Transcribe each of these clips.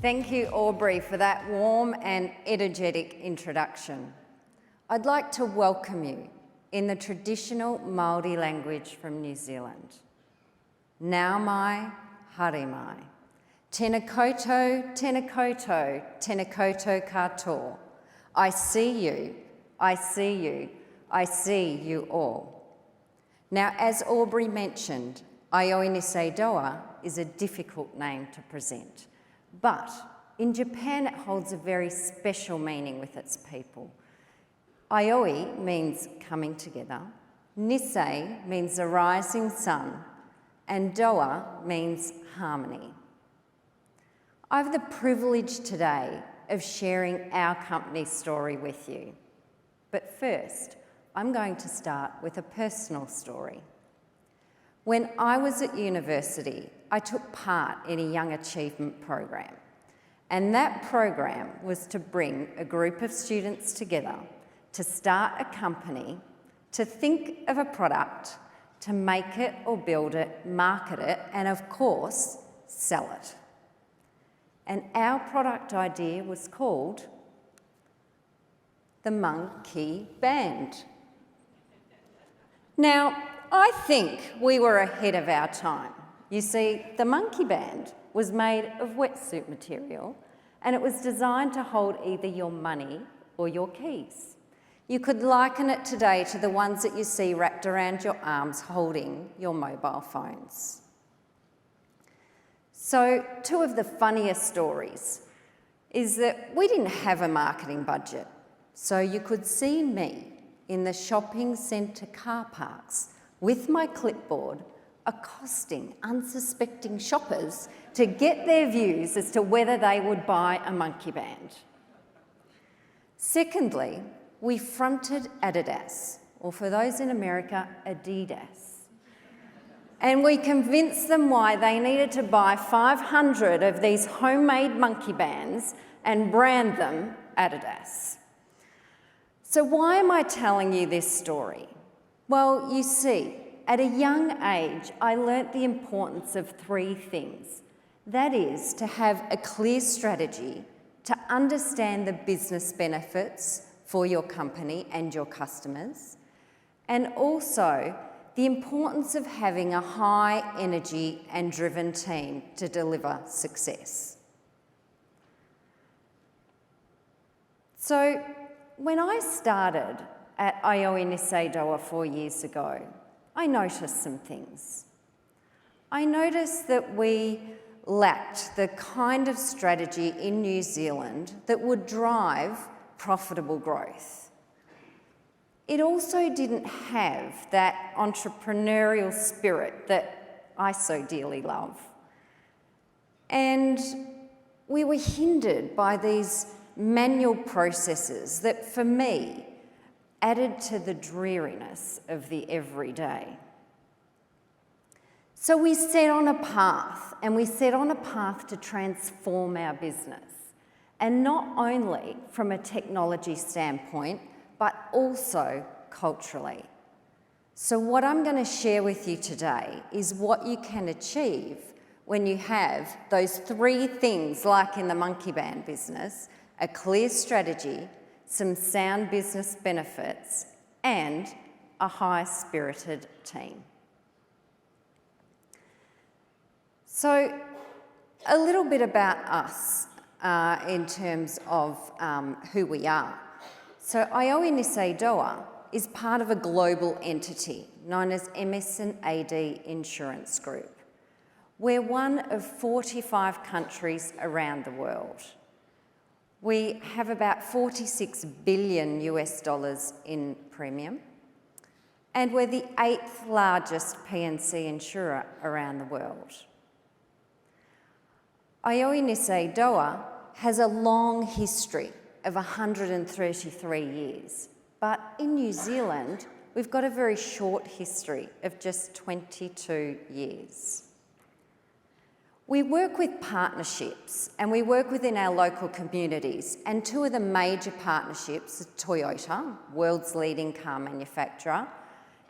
Thank you, Aubrey, for that warm and energetic introduction. I'd like to welcome you in the traditional Māori language from New Zealand. Nau mai, haere mai. Tēnā koutou, tēnā koutou, tēnā koutou katoa. I see you, I see you, I see you all. Now, as Aubrey mentioned, Aioi Nissay Dowa is a difficult name to present, but in Japan it holds a very special meaning with its people. Aioi means coming together, Nissay means the rising sun, and Dowa means harmony. I have the privilege today of sharing our company's story with you. But first, I'm going to start with a personal story. When I was at university, I took part in a Young Achievement program, and that program was to bring a group of students together to start a company, to think of a product, to make it or build it, market it, and of course, sell it. And our product idea was called the Monkey Band. Now, I think we were ahead of our time. You see, the Monkey Band was made of wetsuit material, and it was designed to hold either your money or your keys. You could liken it today to the ones that you see wrapped around your arms holding your mobile phones. So, two of the funniest stories is that we didn't have a marketing budget, so you could see me in the shopping centre car parks with my clipboard accosting unsuspecting shoppers to get their views as to whether they would buy a monkey band. Secondly, we fronted Adidas, or for those in America, Adidas. And we convinced them why they needed to buy 500 of these homemade monkey bands and brand them Adidas. So why am I telling you this story? Well, you see, at a young age, I learnt the importance of three things. That is, to have a clear strategy, to understand the business benefits for your company and your customers, and also the importance of having a high energy and driven team to deliver success. So when I started at Aioi Nissay Dowa 4 years ago, I noticed some things. I noticed that we lacked the kind of strategy in New Zealand that would drive profitable growth. It also didn't have that entrepreneurial spirit that I so dearly love. And we were hindered by these manual processes that, for me, added to the dreariness of the everyday. So we set on a path, and we set on a path to transform our business. And not only from a technology standpoint, but also culturally. So what I'm going to share with you today is what you can achieve when you have those three things, like in the monkey band business: a clear strategy, some sound business benefits, and a high-spirited team. So a little bit about us in terms of who we are. So Aioi Nissay Dowa is part of a global entity known as MS&AD Insurance Group. We're one of 45 countries around the world. We have about $46 billion in premium, and we're the 8th largest P&C insurer around the world. Aioi Nissay Dowa has a long history of 133 years, but in New Zealand, we've got a very short history of just 22 years. We work with partnerships, and we work within our local communities, and two of the major partnerships are Toyota, world's leading car manufacturer,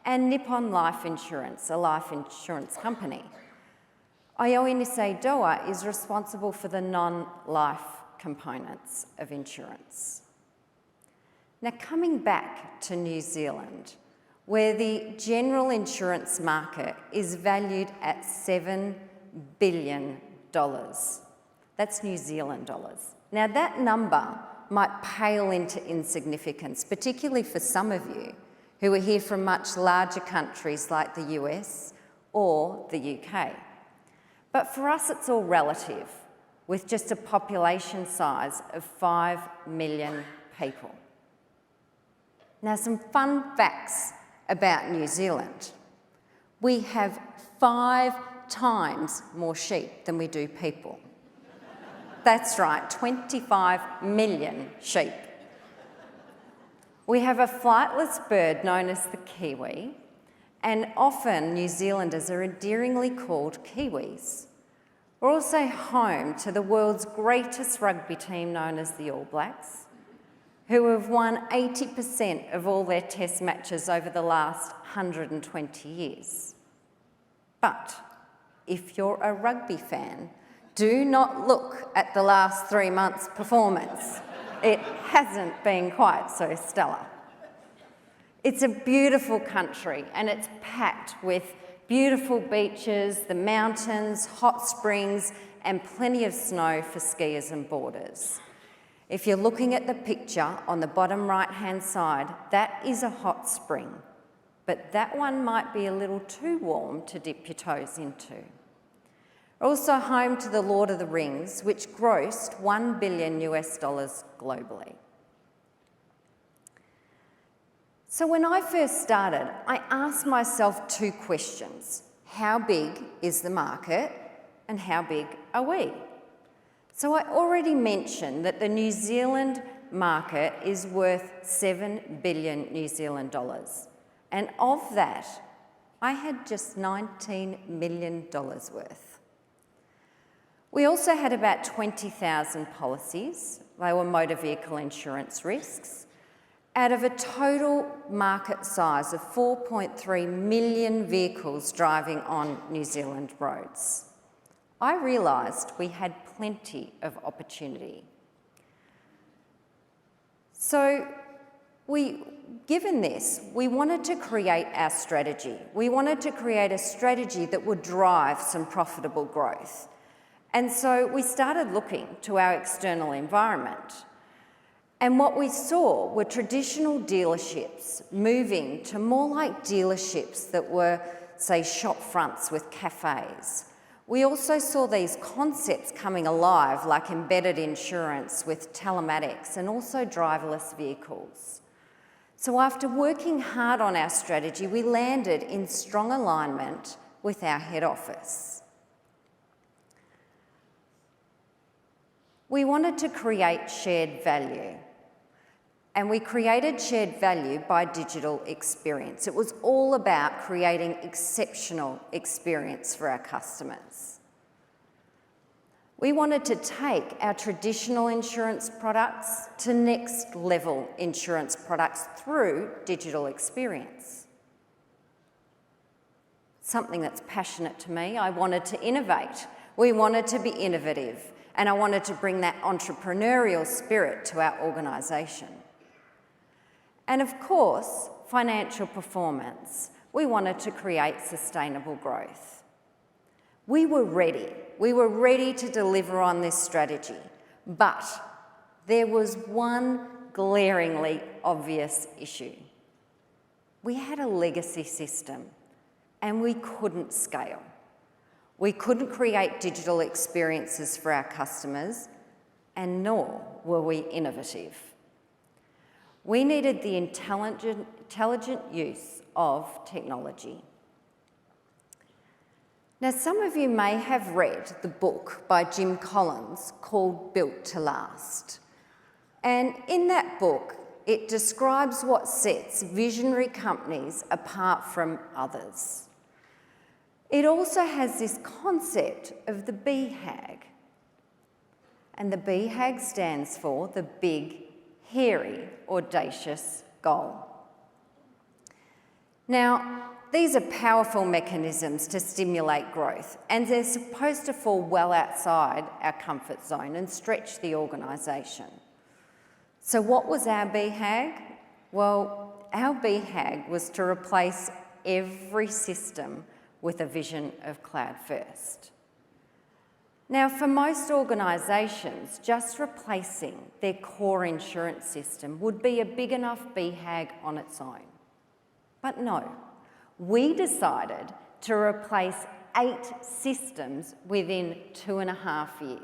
and Nippon Life Insurance, a life insurance company. Aioi Nissay Dowa is responsible for the non-life components of insurance. Now, coming back to New Zealand, where the general insurance market is valued at $7 billion. That's New Zealand dollars. Now, that number might pale into insignificance, particularly for some of you who are here from much larger countries like the US or the UK. But for us, it's all relative, with just a population size of 5 million people. Now, some fun facts about New Zealand. We have 5 times more sheep than we do people. That's right, 25 million sheep. We have a flightless bird known as the kiwi, and often New Zealanders are endearingly called Kiwis. We're also home to the world's greatest rugby team known as the All Blacks, who have won 80% of all their test matches over the last 120 years. But if you're a rugby fan, do not look at the last 3 months' performance. It hasn't been quite so stellar. It's a beautiful country and it's packed with beautiful beaches, the mountains, hot springs, and plenty of snow for skiers and boarders. If you're looking at the picture on the bottom right-hand side, that is a hot spring, but that one might be a little too warm to dip your toes into. Also home to the Lord of the Rings, which grossed $1 billion globally. So when I first started, I asked myself 2 questions. How big is the market and how big are we? So I already mentioned that the New Zealand market is worth 7 billion New Zealand dollars. And of that, I had just $19 million worth. We also had about 20,000 policies. They were motor vehicle insurance risks, out of a total market size of 4.3 million vehicles driving on New Zealand roads. I realised we had plenty of opportunity. So given this, we wanted to create our strategy. We wanted to create a strategy that would drive some profitable growth. And so we started looking to our external environment. And what we saw were traditional dealerships moving to more like dealerships that were, say, shop fronts with cafes. We also saw these concepts coming alive, like embedded insurance with telematics and also driverless vehicles. So after working hard on our strategy, we landed in strong alignment with our head office. We wanted to create shared value, and we created shared value by digital experience. It was all about creating exceptional experience for our customers. We wanted to take our traditional insurance products to next level insurance products through digital experience. Something that's passionate to me. I wanted to innovate. We wanted to be innovative. And I wanted to bring that entrepreneurial spirit to our organisation. And of course, financial performance. We wanted to create sustainable growth. We were ready. We were ready to deliver on this strategy. But there was one glaringly obvious issue. We had a legacy system and we couldn't scale. We couldn't create digital experiences for our customers, and nor were we innovative. We needed the intelligent use of technology. Now, some of you may have read the book by Jim Collins called Built to Last. And in that book, it describes what sets visionary companies apart from others. It also has this concept of the BHAG. And the BHAG stands for the big, hairy, audacious goal. Now, these are powerful mechanisms to stimulate growth, and they're supposed to fall well outside our comfort zone and stretch the organisation. So what was our BHAG? Well, our BHAG was to replace every system with a vision of cloud first. Now, for most organisations, just replacing their core insurance system would be a big enough BHAG on its own. But no, we decided to replace 8 systems within 2.5 years.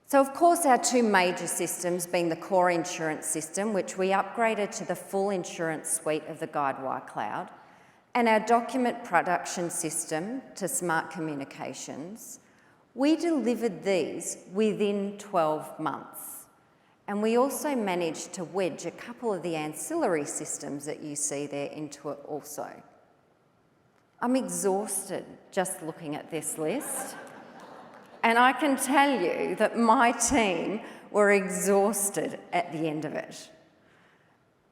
So of course our 2 major systems being the core insurance system, which we upgraded to the full insurance suite of the Guidewire Cloud, and our document production system to smart communications, we delivered these within 12 months. And we also managed to wedge a couple of the ancillary systems that you see there into it also. I'm exhausted just looking at this list. And I can tell you that my team were exhausted at the end of it.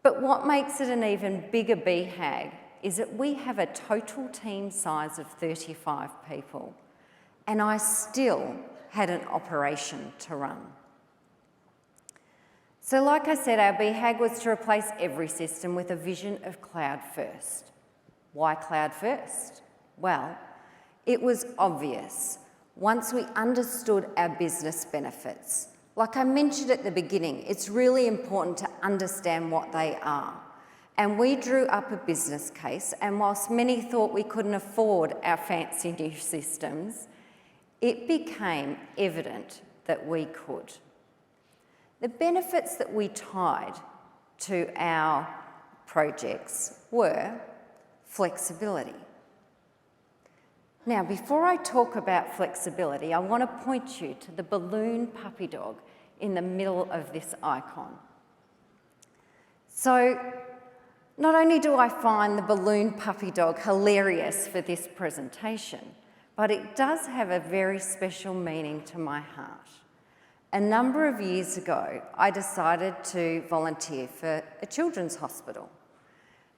But what makes it an even bigger BHAG is that we have a total team size of 35 people, and I still had an operation to run. So like I said, our BHAG was to replace every system with a vision of cloud first. Why cloud first? Well, it was obvious once we understood our business benefits. Like I mentioned at the beginning, it's really important to understand what they are. And we drew up a business case, and whilst many thought we couldn't afford our fancy new systems, it became evident that we could. The benefits that we tied to our projects were flexibility. Now, before I talk about flexibility, I want to point you to the balloon puppy dog in the middle of this icon. So, not only do I find the balloon puppy dog hilarious for this presentation, but it does have a very special meaning to my heart. A number of years ago, I decided to volunteer for a children's hospital.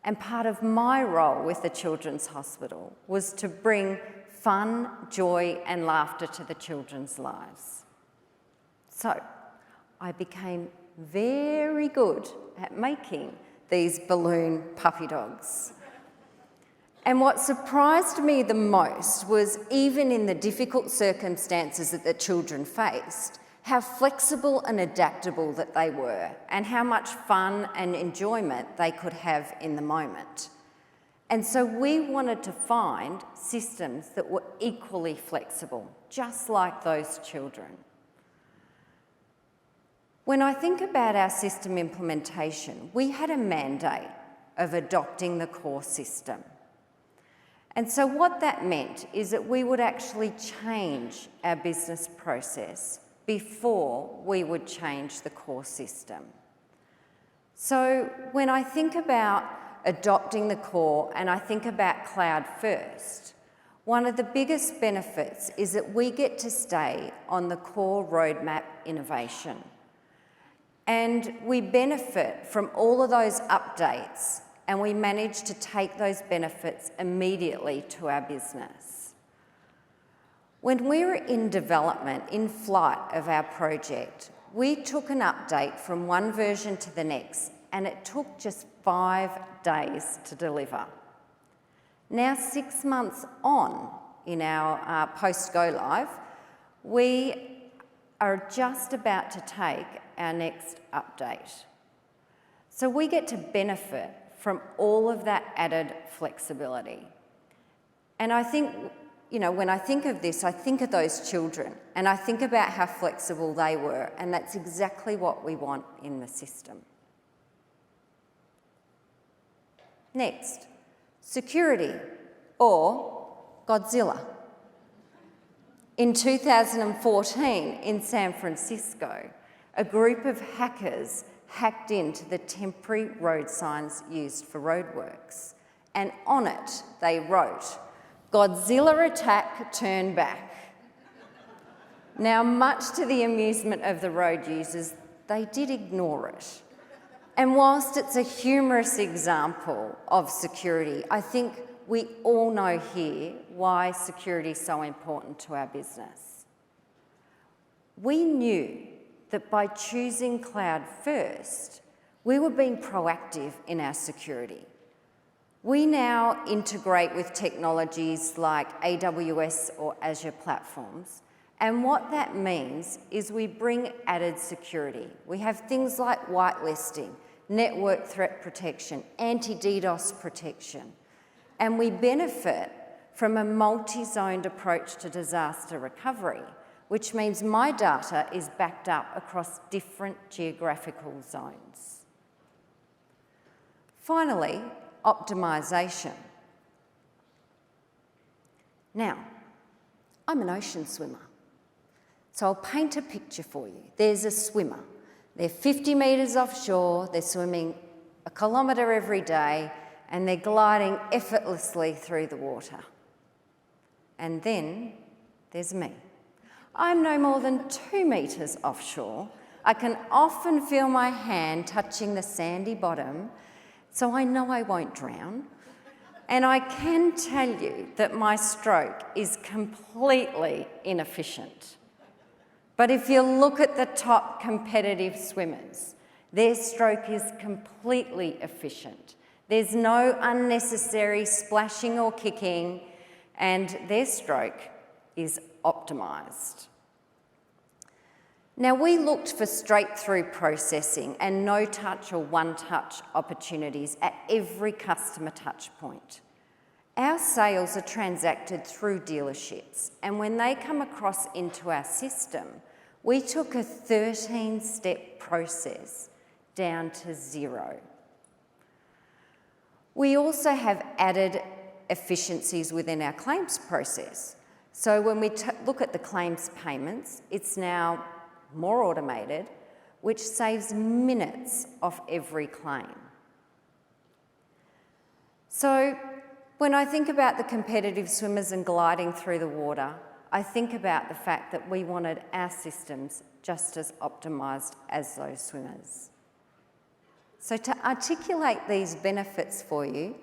And part of my role with the children's hospital was to bring fun, joy, and laughter to the children's lives. So I became very good at making these balloon puppy dogs. And what surprised me the most was, even in the difficult circumstances that the children faced, how flexible and adaptable that they were, and how much fun and enjoyment they could have in the moment. And so we wanted to find systems that were equally flexible, just like those children. When I think about our system implementation, we had a mandate of adopting the core system. And so what that meant is that we would actually change our business process before we would change the core system. So when I think about adopting the core and I think about cloud first, one of the biggest benefits is that we get to stay on the core roadmap innovation. And we benefit from all of those updates, and we manage to take those benefits immediately to our business. When we were in development, in flight of our project, we took an update from one version to the next, and it took just 5 days to deliver. Now, 6 months on in our post-go live, we are just about to take our next update. So we get to benefit from all of that added flexibility. And I think, when I think of this, I think of those children, and I think about how flexible they were, and that's exactly what we want in the system. Next, security, or Godzilla. In 2014, in San Francisco, a group of hackers hacked into the temporary road signs used for roadworks, and on it they wrote, "Godzilla attack, turn back." Now, much to the amusement of the road users, they did ignore it. And whilst it's a humorous example of security, I think we all know here why security is so important to our business. We knew that by choosing cloud first, we were being proactive in our security. We now integrate with technologies like AWS or Azure platforms, and what that means is we bring added security. We have things like whitelisting, network threat protection, anti-DDoS protection, and we benefit from a multi-zoned approach to disaster recovery, which means my data is backed up across different geographical zones. Finally, optimisation. Now, I'm an ocean swimmer, so I'll paint a picture for you. There's a swimmer. They're 50 metres offshore, they're swimming 1 kilometre every day, and they're gliding effortlessly through the water. And then there's me. I'm no more than 2 metres offshore. I can often feel my hand touching the sandy bottom, so I know I won't drown. And I can tell you that my stroke is completely inefficient. But if you look at the top competitive swimmers, their stroke is completely efficient. There's no unnecessary splashing or kicking, and their stroke is optimised. Now, we looked for straight-through processing and no-touch or one-touch opportunities at every customer touch point. Our sales are transacted through dealerships, and when they come across into our system, we took a 13-step process down to 0. We also have added efficiencies within our claims process. So when we look at the claims payments, it's now more automated, which saves minutes off every claim. So when I think about the competitive swimmers and gliding through the water, I think about the fact that we wanted our systems just as optimised as those swimmers. So to articulate these benefits for you,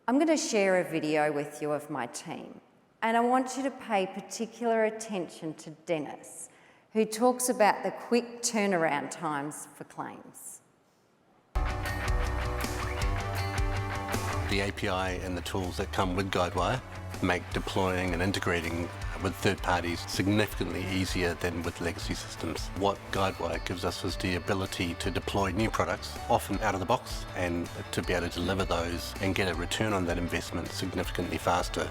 I'm going to share a video with you of my team. And I want you to pay particular attention to Dennis, who talks about the quick turnaround times for claims. The API and the tools that come with Guidewire make deploying and integrating with third parties significantly easier than with legacy systems. What Guidewire gives us is the ability to deploy new products, often out of the box, and to be able to deliver those and get a return on that investment significantly faster.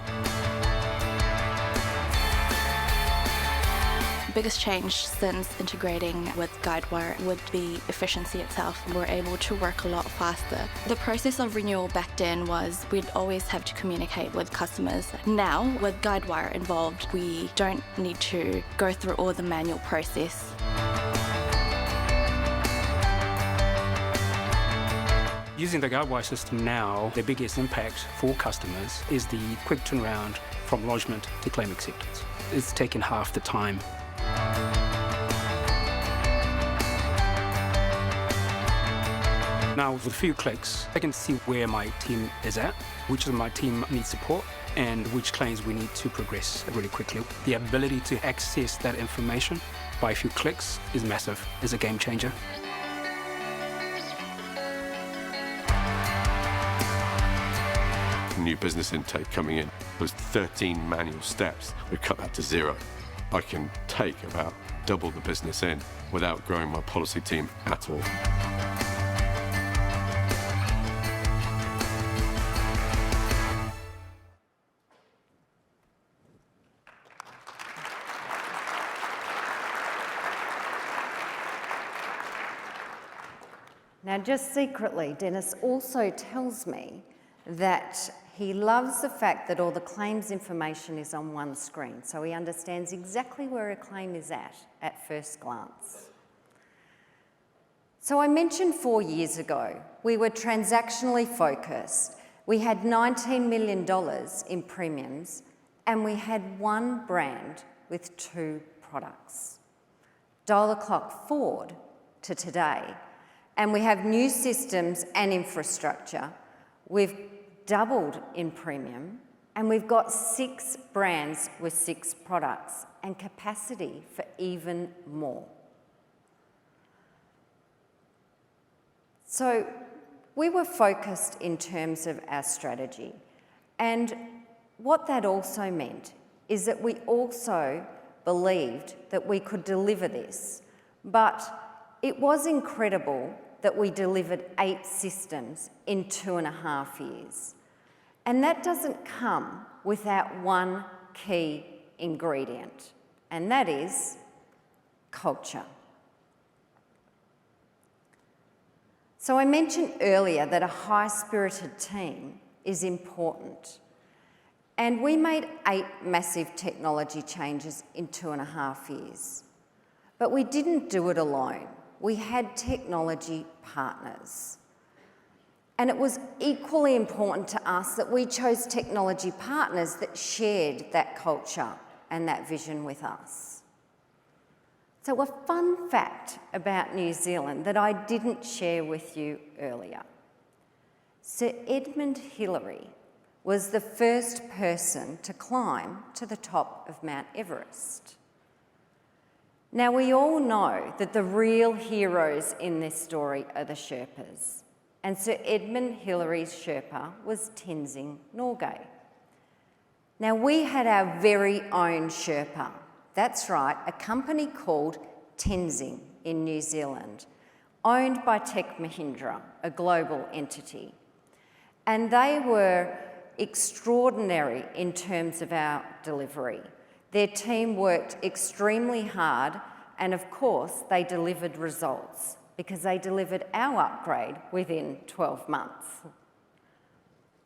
The biggest change since integrating with Guidewire would be efficiency itself. We're able to work a lot faster. The process of renewal back then was we'd always have to communicate with customers. Now, with Guidewire involved, we don't need to go through all the manual process. Using the Guidewire system now, the biggest impact for customers is the quick turnaround from lodgement to claim acceptance. It's taken half the time. Now, with a few clicks, I can see where my team is at, which of my team needs support, and which claims we need to progress really quickly. The ability to access that information by a few clicks is massive, is a game changer. New business intake coming in, those 13 manual steps, we cut that to 0. I can take about double the business in without growing my policy team at all. Now, just secretly, Dennis also tells me that he loves the fact that all the claims information is on one screen, so he understands exactly where a claim is at first glance. So I mentioned 4 years ago, we were transactionally focused. We had $19 million in premiums, and we had one brand with 2 products. Dial the clock forward to today, and we have new systems and infrastructure. We've doubled in premium, and we've got 6 brands with 6 products and capacity for even more. So we were focused in terms of our strategy, and what that also meant is that we also believed that we could deliver this, but it was incredible that we delivered 8 systems in 2.5 years. And that doesn't come without one key ingredient, and that is culture. So I mentioned earlier that a high-spirited team is important. And we made 8 massive technology changes in 2.5 years. But we didn't do it alone. We had technology partners. And it was equally important to us that we chose technology partners that shared that culture and that vision with us. So a fun fact about New Zealand that I didn't share with you earlier. Sir Edmund Hillary was the first person to climb to the top of Mount Everest. Now, we all know that the real heroes in this story are the Sherpas, and Sir Edmund Hillary's Sherpa was Tenzing Norgay. Now, we had our very own Sherpa. That's right, a company called Tenzing in New Zealand, owned by Tech Mahindra, a global entity. And they were extraordinary in terms of our delivery. Their team worked extremely hard, and of course they delivered results because they delivered our upgrade within 12 months.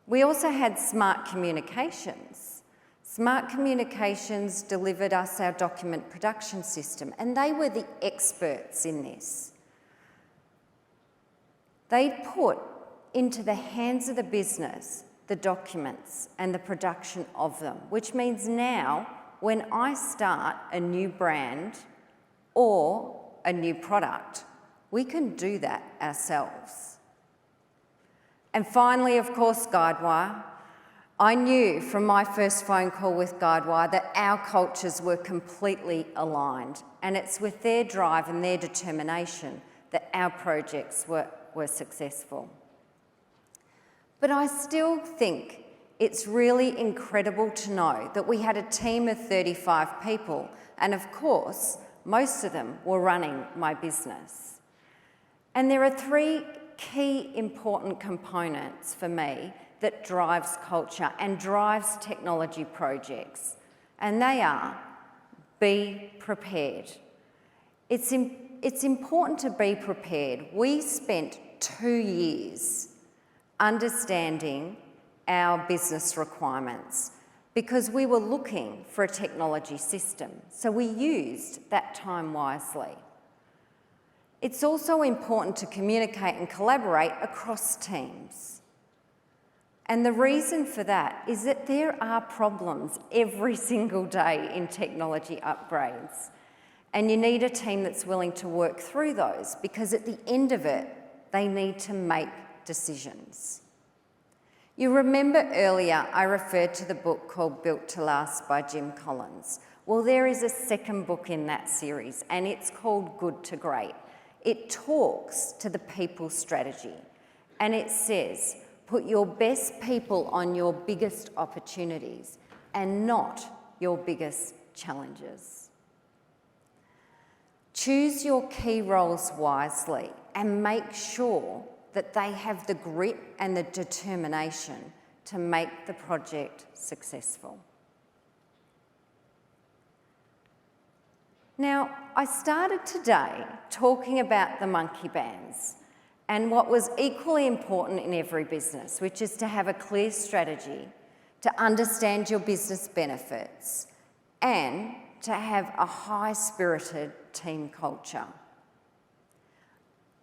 We also had Smart Communications. Smart Communications delivered us our document production system, and they were the experts in this. They put into the hands of the business the documents and the production of them, which means now when I start a new brand or a new product, we can do that ourselves. And finally, of course, Guidewire. I knew from my first phone call with Guidewire that our cultures were completely aligned, and it's with their drive and their determination that our projects were successful. But I still think it's really incredible to know that we had a team of 35 people, and of course, most of them were running my business. And there are 3 key important components for me that drives culture and drives technology projects, and they are: be prepared. It's important to be prepared. We spent 2 years understanding our business requirements because we were looking for a technology system, so we used that time wisely. It's also important to communicate and collaborate across teams. And the reason for that is that there are problems every single day in technology upgrades, and you need a team that's willing to work through those because at the end of it, they need to make decisions. You remember earlier I referred to the book called Built to Last by Jim Collins. Well, there is a second book in that series, and it's called Good to Great. It talks to the people strategy, and it says, put your best people on your biggest opportunities and not your biggest challenges. Choose your key roles wisely and make sure that they have the grit and the determination to make the project successful. Now, I started today talking about the monkey bands and what was equally important in every business, which is to have a clear strategy, to understand your business benefits, and to have a high-spirited team culture.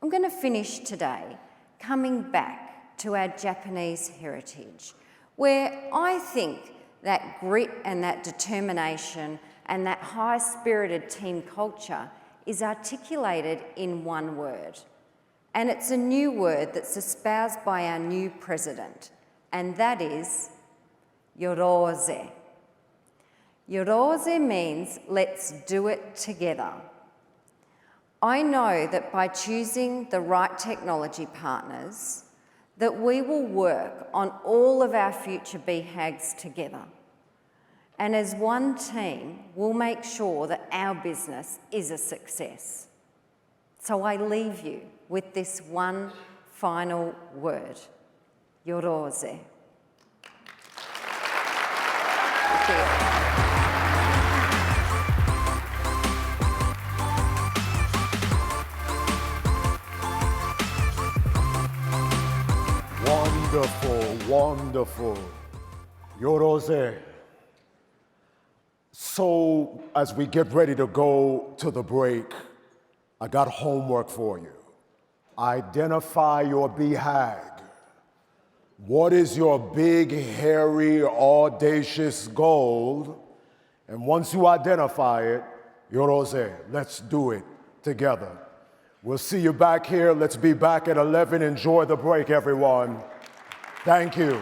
I'm going to finish today coming back to our Japanese heritage, where I think that grit and that determination and that high-spirited team culture is articulated in one word, And it's a new word that's espoused by our new president, and that is yorose. Yorose means let's do it together. I know that by choosing the right technology partners, that we will work on all of our future BHAGs together. And as one team, we'll make sure that our business is a success. So I leave you with this one final word, yorose. Thank you. Wonderful, wonderful. Yorose. So, as we get ready to go to the break, I got homework for you. Identify your BHAG. What is your big, hairy, audacious goal? And once you identify it, yorose, let's do it together. We'll see you back here. Let's be back at 11. Enjoy the break, everyone. Thank you.